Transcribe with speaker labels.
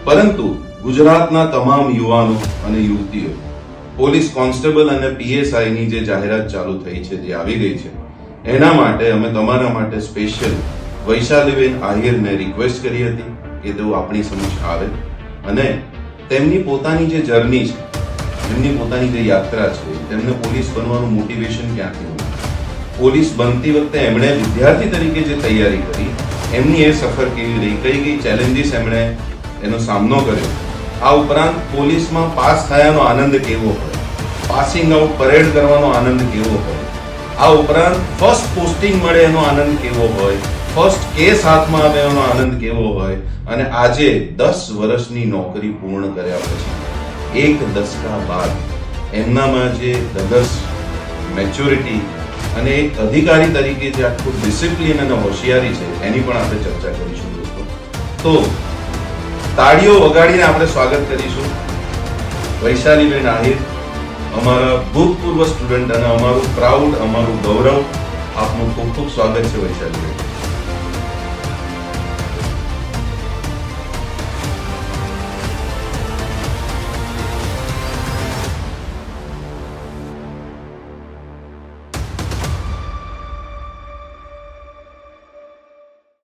Speaker 1: પરંતુ ગુજરાતના તમામ યુવાનો અને યુવતીઓ પોલીસ કોન્સ્ટેબલ અને પીએસઆઈ ની જે જાહેરાત ચાલુ થઈ છે, જે આવી ગઈ છે, એના માટે અમે તમારા માટે સ્પેશિયલ વૈશાલીબેન આહિરને રિક્વેસ્ટ કરી હતી કે તેઓ આપણી સમક્ષ આવે અને તેમની પોતાની જે જર્ની છે, એમની પોતાની જે યાત્રા છે, તેમને પોલીસ બનવાનું મોટિવેશન ક્યાંથી મળ્યું, પોલીસ બનતી વખતે એમણે વિદ્યાર્થી તરીકે જે તૈયારી કરી એમની એ સફર કેવી રહી, કઈ કઈ ચેલેન્જીસ એમણે એનો સામનો કર્યો, આ ઉપરાંત પોલીસમાં પાસ થયાનો આનંદ કેવો હોય, પાસિંગ આઉટ પરેડ કરવાનો આનંદ કેવો હોય, આ ઉપરાંત ફર્સ્ટ પોસ્ટિંગ મળે એનો આનંદ કેવો હોય, ફર્સ્ટ કેસ હાથમાં આવે એનો આનંદ કેવો હોય, અને આજે 10 વર્ષની નોકરી પૂર્ણ કર્યા પછી એક દશકા બાદ એમનામાં જે ધગશ, મેચ્યોરિટી અને એક અધિકારી તરીકે જે આખું ડિસિપ્લિન અને હોશિયારી છે, એની પણ આપણે ચર્ચા કરીશું દોસ્તો. તો તાળીઓ વગાડીને આપણે સ્વાગત કરીશું વૈશાલીબેન આહિર, અમારા ભૂતપૂર્વ સ્ટુડન્ટ અને અમારું પ્રાઉડ, અમારું ગૌરવ. આપનું ખૂબ ખૂબ સ્વાગત છે વૈશાલીબેન.